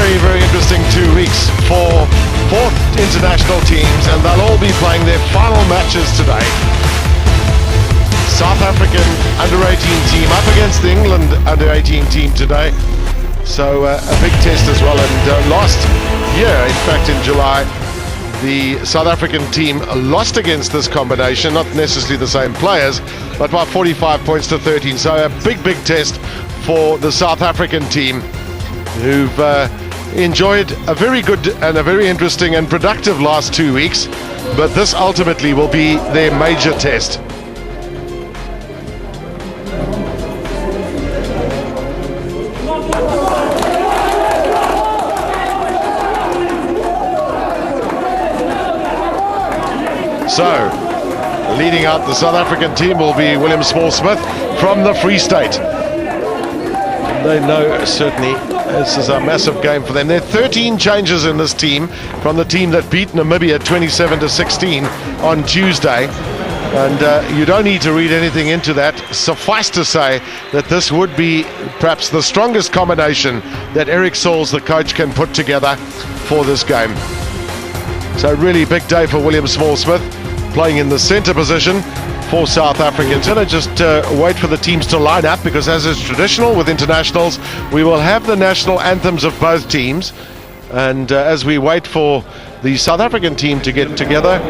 very, very interesting 2 weeks for 4 international teams, and they'll all be playing their final matches today. South African under-18 team up against the England under-18 team today. So a big test as well. And last year, in fact in July, the South African team lost against this combination, not necessarily the same players, but by 45 points to 13. So a big, big test for the South African team, who've enjoyed a very good and a very interesting and productive last 2 weeks, but this ultimately will be their major test. So, leading out the South African team will be William Smith from the Free State. And they know certainly this is a massive game for them. There are 13 changes in this team from the team that beat Namibia 27-16 on Tuesday. And you don't need to read anything into that. Suffice to say that this would be perhaps the strongest combination that Eric Sauls, the coach, can put together for this game. So really big day for William Smith, playing in the centre position for South Africa. We're going to just wait for the teams to line up, because as is traditional with internationals, we will have the national anthems of both teams. And as we wait for the South African team to get together,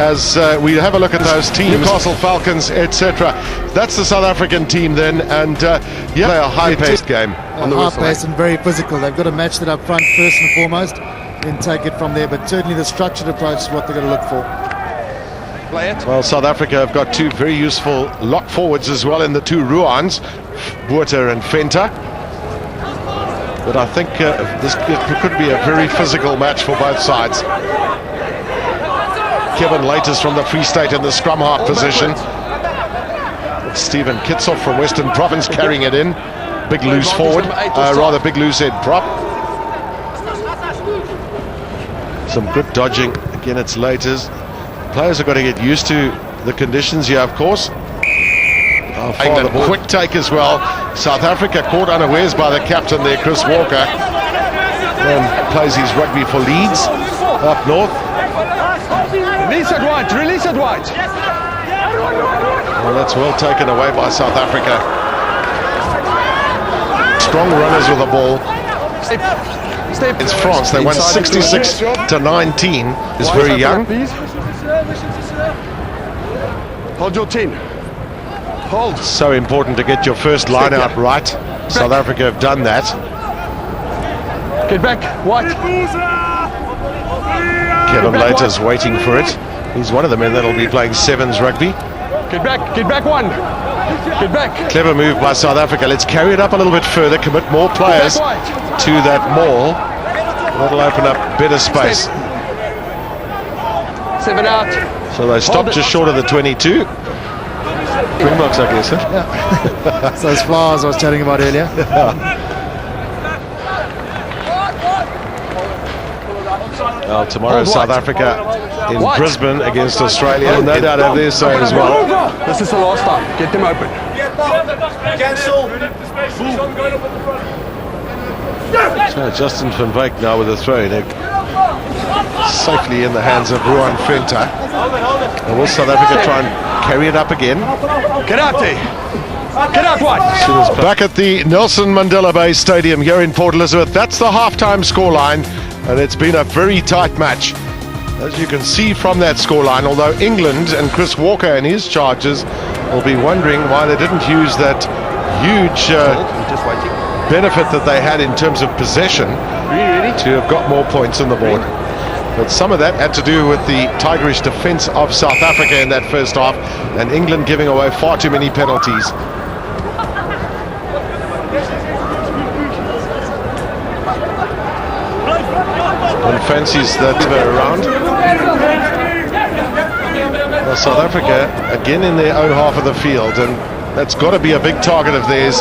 as we have a look at those teams, Newcastle Falcons, etc. That's the South African team then, and yeah, they're a high-paced game. High-paced and very physical. They've got to match that up front first and foremost, then take it from there. But certainly the structured approach is what they're going to look for. Well, South Africa have got 2 very useful lock forwards as well in the 2 Ruans, Buerta and Venter. But I think this could be a very physical match for both sides. Kevin Laters from the Free State in the scrum half position. Stephen Christov from Western Province carrying it in. Big loose forward, rather big loose head prop. Some good dodging. Again, it's Laters. Players have got to get used to the conditions here, of course. The quick take as well. South Africa caught unawares by the captain there, Chris Walker. And plays his rugby for Leeds up north. Release it wide, release it wide. Well, that's well taken away by South Africa. Strong runners with the ball. It's France. They won 66-19. Is very young. Hold your 10. Hold. So important to get your first line out right. South Africa have done that. Get back, White. Kevin Laters waiting for it. He's one of the men that'll be playing sevens rugby. Get back one. Get back. Clever move by South Africa. Let's carry it up a little bit further, commit more players to that maul. That'll open up better space. 7 out. So they stopped just short of the 22. Springboks, I guess. Huh? Yeah. So those flowers I was chatting about earlier. Well, tomorrow South Africa in What? Brisbane against Australia. No doubt have their say as well. This is the last time. Get them open. So Justin van Wyk now with a throw in. Safely in the hands of Ruan Venter. And will South Africa try and carry it up again? Get out there. Get out wide. Back at the Nelson Mandela Bay Stadium here in Port Elizabeth. That's the halftime scoreline, and it's been a very tight match. As you can see from that scoreline, although England and Chris Walker and his charges will be wondering why they didn't use that huge benefit that they had in terms of possession to have got more points on the board. But some of that had to do with the tigerish defence of South Africa in that first half, and England giving away far too many penalties. One fancies that around. Well, South Africa again in their own half of the field, and that's got to be a big target of theirs,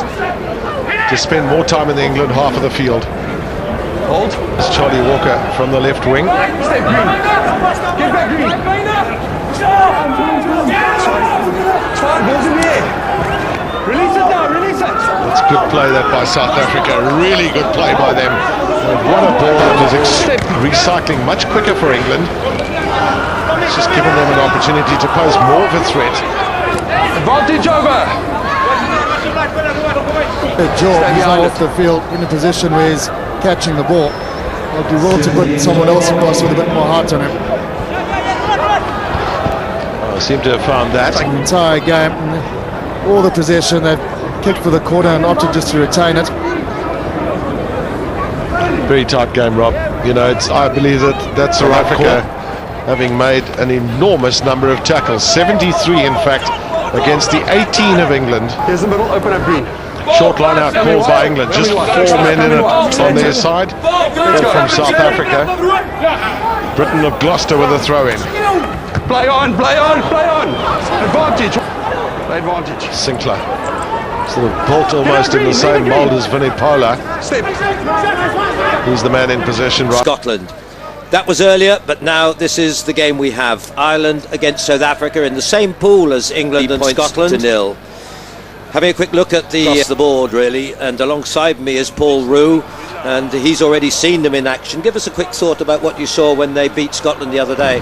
to spend more time in the England half of the field. Hold. It's Charlie Walker from the left wing. Step green. Get back green. It's fine, balls in the air. Release it now, release it. That's good play that by South Africa. Really good play by them. And what a ball that was recycling much quicker for England. It's just given them an opportunity to pose more of a threat. Advantage over. George is now off the field in a position where he's catching the ball. I'd be willing to put someone else across with a bit more heart on him. I seem to have found that. The entire game, all the possession, they've kicked for the corner and opted just to retain it. Very tight game, Rob. You know, I believe that South Africa, having made an enormous number of tackles, 73 in fact, against the 18 of England. Here's the middle, open up green. Short line out called by England, just 4 men in it on their side. All from South Africa. Britain of Gloucester with a throw in. Play on, play on, play on. Advantage. Advantage. Sinclair, sort of built almost in the same mould as Vunipola. Step. He's the man in possession. Right. Scotland. That was earlier, but now this is the game we have. Ireland against South Africa in the same pool as England and Scotland. 0-0. Having a quick look at the board, really, and alongside me is Paul Roux, and he's already seen them in action. Give us a quick thought about what you saw when they beat Scotland the other day.